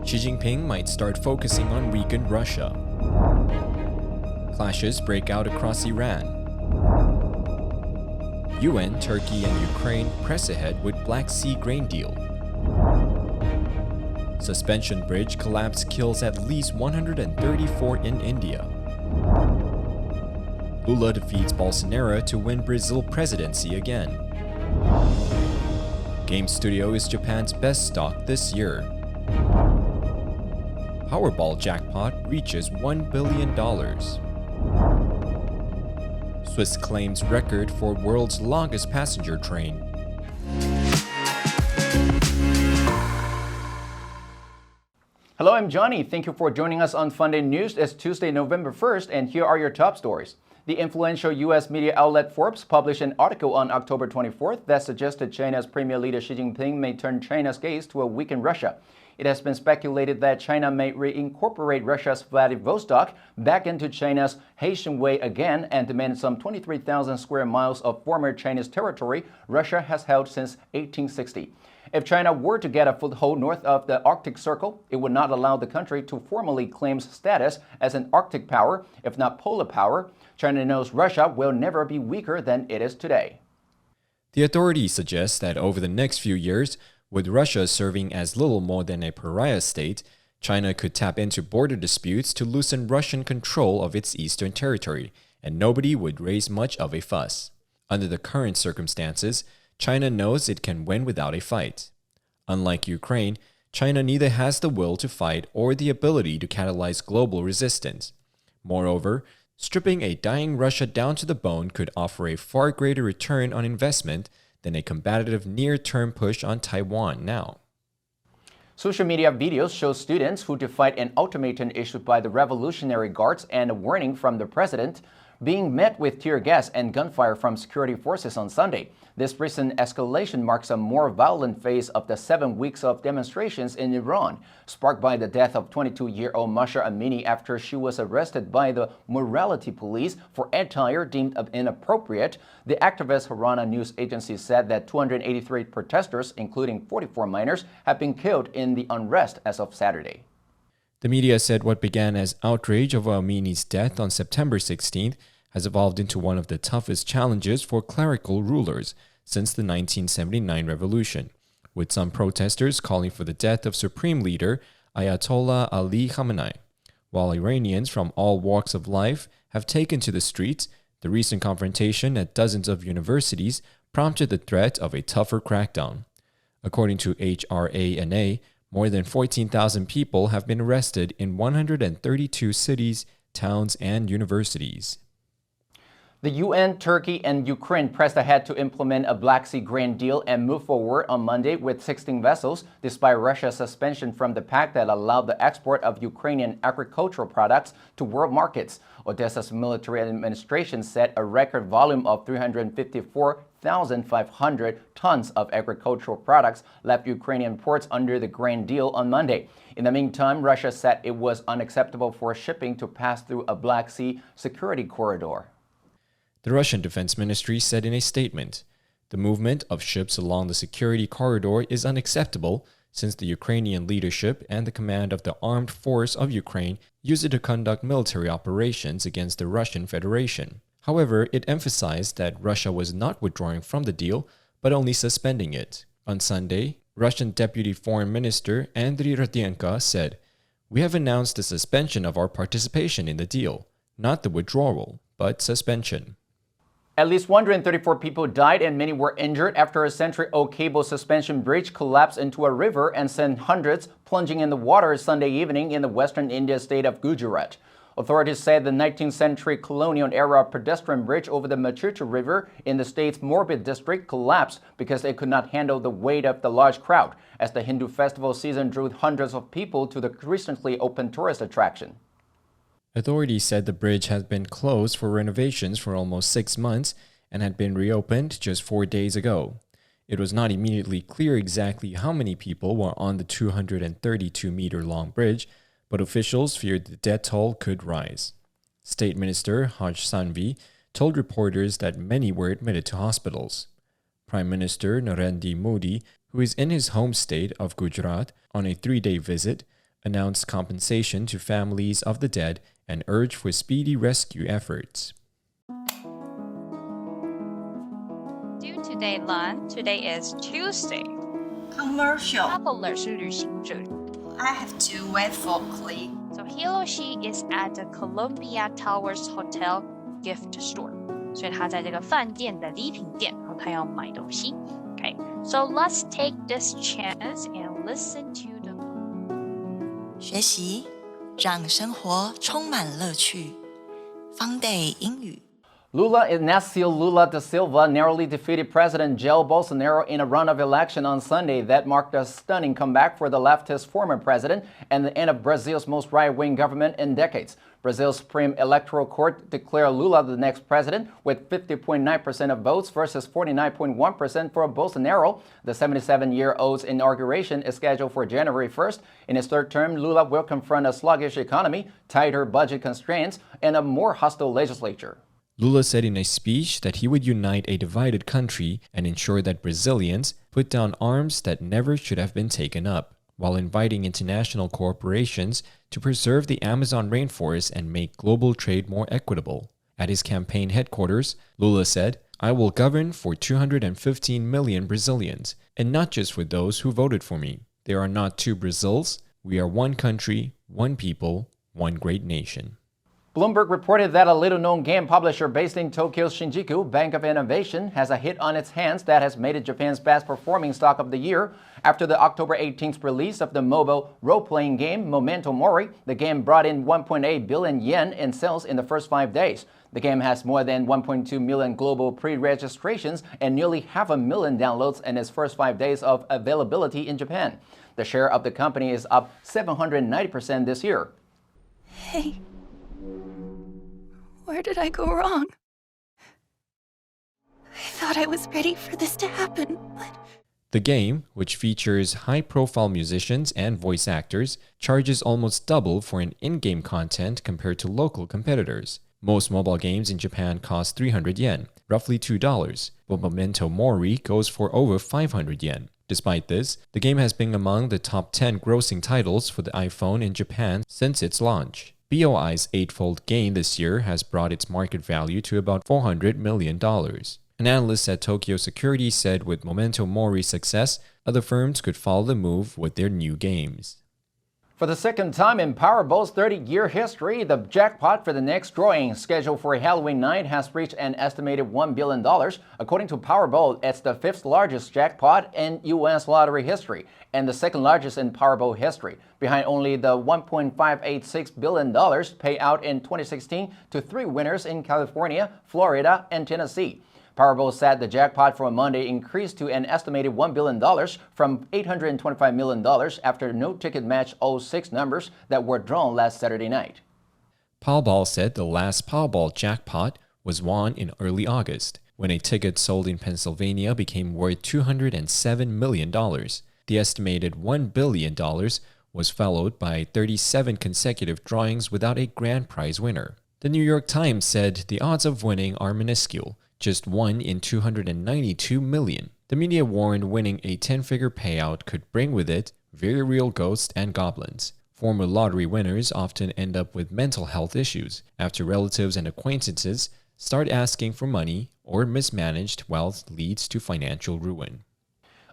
Xi Jinping might start focusing on weakened Russia. Clashes break out across Iran. UN, Turkey, and Ukraine press ahead with Black Sea grain deal. Suspension bridge collapse kills at least 134 in India. Lula defeats Bolsonaro to win Brazil presidency again. Game Studio is Japan's best stock this year. Powerball jackpot reaches $1 billion. Swiss claims record for world's longest passenger train. Hello, I'm Johnny. Thank you for joining us on FUNDAY News. It's Tuesday, November 1st, and here are your top stories. The influential U.S. media outlet Forbes published an article on October 24th that suggested China's premier leader Xi Jinping may turn China's gaze to a weakened Russia. It has been speculated that China may reincorporate Russia's Vladivostok back into China's Haitian Way again and demand some 23,000 square miles of former Chinese territory Russia has held since 1860. If China were to get a foothold north of the Arctic Circle, it would not allow the country to formally claim status as an Arctic power, if not polar power. China knows Russia will never be weaker than it is today. The authorities suggest that over the next few years, with Russia serving as little more than a pariah state, China could tap into border disputes to loosen Russian control of its eastern territory, and nobody would raise much of a fuss. Under the current circumstances, China knows it can win without a fight. Unlike Ukraine, China neither has the will to fight or the ability to catalyze global resistance. Moreover, stripping a dying Russia down to the bone could offer a far greater return on investment than a combative near-term push on Taiwan now. Social media videos show students who defied an ultimatum issued by the Revolutionary Guards and a warning from the president being met with tear gas and gunfire from security forces on Sunday. This recent escalation marks a more violent phase of the 7 weeks of demonstrations in Iran, sparked by the death of 22-year-old Masha Amini after she was arrested by the morality police for attire deemed inappropriate. The activist Harana news agency said that 283 protesters, including 44 minors, have been killed in the unrest as of Saturday. The media said what began as outrage over Amini's death on September 16th has evolved into one of the toughest challenges for clerical rulers since the 1979 revolution, with some protesters calling for the death of Supreme Leader Ayatollah Ali Khamenei. While Iranians from all walks of life have taken to the streets, the recent confrontation at dozens of universities prompted the threat of a tougher crackdown. According to HRANA, more than 14,000 people have been arrested in 132 cities, towns, and universities. The UN, Turkey, and Ukraine pressed ahead to implement a Black Sea grain deal and move forward on Monday with 16 vessels, despite Russia's suspension from the pact that allowed the export of Ukrainian agricultural products to world markets. Odessa's military administration set a record volume of 354,500 tons of agricultural products left Ukrainian ports under the grain deal on Monday. In the meantime, Russia said it was unacceptable for shipping to pass through a Black Sea security corridor. The Russian Defense Ministry said in a statement, "The movement of ships along the security corridor is unacceptable since the Ukrainian leadership and the command of the armed force of Ukraine use it to conduct military operations against the Russian Federation." However, it emphasized that Russia was not withdrawing from the deal, but only suspending it. On Sunday, Russian Deputy Foreign Minister Andriy Rodienko said, "We have announced the suspension of our participation in the deal, not the withdrawal, but suspension." At least 134 people died and many were injured after a century-old cable suspension bridge collapsed into a river and sent hundreds plunging in the water Sunday evening in the western India state of Gujarat. Authorities said the 19th century colonial-era pedestrian bridge over the Machucha River in the state's Morbid district collapsed because it could not handle the weight of the large crowd, as the Hindu festival season drew hundreds of people to the recently opened tourist attraction. Authorities said the bridge had been closed for renovations for almost 6 months and had been reopened just 4 days ago. It was not immediately clear exactly how many people were on the 232-meter-long bridge, but officials feared the death toll could rise. State Minister Harsh Sanghvi told reporters that many were admitted to hospitals. Prime Minister Narendra Modi, who is in his home state of Gujarat on a 3-day visit, announced compensation to families of the dead, and urged for speedy rescue efforts. Do today learn. Today is Tuesday. Commercial. Traveler 是旅行者。 I have to wait for Clee. So he or she is at the Columbia Towers Hotel gift store. 所以他在这个饭店的礼品店，然后他要买东西。Okay, so let's take this chance and listen to the. 学习让生活充满乐趣。FUNDAY 英语。Lula Inácio Lula da Silva narrowly defeated President Jair Bolsonaro in a runoff election on Sunday that marked a stunning comeback for the leftist former president and the end of Brazil's most right-wing government in decades. Brazil's Supreme Electoral Court declared Lula the next president with 50.9% of votes versus 49.1% for Bolsonaro. The 77-year-old's inauguration is scheduled for January 1st. In his third term, Lula will confront a sluggish economy, tighter budget constraints, and a more hostile legislature. Lula said in a speech that he would unite a divided country and ensure that Brazilians put down arms that never should have been taken up, while inviting international corporations to preserve the Amazon rainforest and make global trade more equitable. At his campaign headquarters, Lula said, "I will govern for 215 million Brazilians, and not just for those who voted for me. There are not two Brazils. We are one country, one people, one great nation." Bloomberg reported that a little-known game publisher based in Tokyo's Shinjuku, Bank of Innovation, has a hit on its hands that has made it Japan's best-performing stock of the year. After the October 18th release of the mobile role-playing game Momento Mori, the game brought in 1.8 billion yen in sales in the first 5 days. The game has more than 1.2 million global pre-registrations and nearly 500,000 downloads in its first 5 days of availability in Japan. The share of the company is up 790% this year. Hey. Where did I go wrong? I thought I was ready for this to happen, but... The game, which features high-profile musicians and voice actors, charges almost double for an in-game content compared to local competitors. Most mobile games in Japan cost 300 yen, roughly $2, but Memento Mori goes for over 500 yen. Despite this, the game has been among the top 10 grossing titles for the iPhone in Japan since its launch. BOI's eightfold gain this year has brought its market value to about $400 million. An analyst at Tokyo Securities said with Momento Mori's success, other firms could follow the move with their new games. For the second time in Powerball's 30-year history, the jackpot for the next drawing, scheduled for Halloween night, has reached an estimated $1 billion. According to Powerball, it's the fifth largest jackpot in U.S. lottery history and the second largest in Powerball history, behind only the $1.586 billion payout in 2016 to three winners in California, Florida, and Tennessee. Powerball said the jackpot for Monday increased to an estimated $1 billion from $825 million after no-ticket matched all six numbers that were drawn last Saturday night. Powerball said the last Powerball jackpot was won in early August, when a ticket sold in Pennsylvania became worth $207 million. The estimated $1 billion was followed by 37 consecutive drawings without a grand prize winner. The New York Times said the odds of winning are minuscule, just 1 in 292 million. The media warned winning a 10-figure payout could bring with it very real ghosts and goblins. Former lottery winners often end up with mental health issues after relatives and acquaintances start asking for money, or mismanaged wealth leads to financial ruin.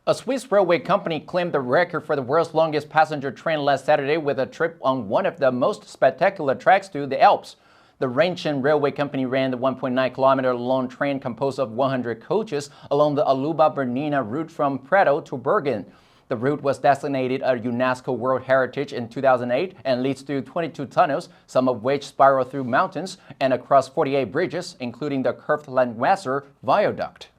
A Swiss railway company claimed the record for the world's longest passenger train last Saturday with a trip on one of the most spectacular tracks to the Alps. The Rheinchen Railway Company ran the 1.9-kilometer-long train composed of 100 coaches along the Aluba-Bernina route from Prato to Bergen. The route was designated a UNESCO World Heritage in 2008 and leads through 22 tunnels, some of which spiral through mountains, and across 48 bridges, including the curved Landwasser Viaduct.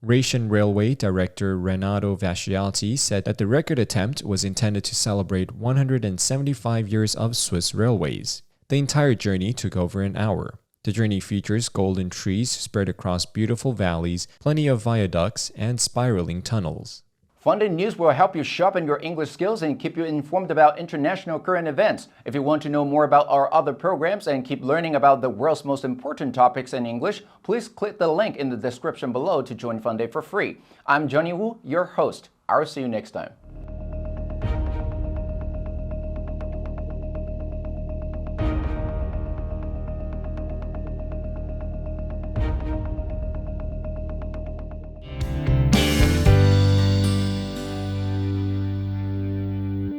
Rheinchen Railway Director Renato Vasciati said that the record attempt was intended to celebrate 175 years of Swiss railways. The entire journey took over an hour. The journey features golden trees spread across beautiful valleys, plenty of viaducts, and spiraling tunnels. FUNDAY News will help you sharpen your English skills and keep you informed about international current events. If you want to know more about our other programs and keep learning about the world's most important topics in English, please click the link in the description below to join FUNDAY for free. I'm Johnny Wu, your host. I'll see you next time.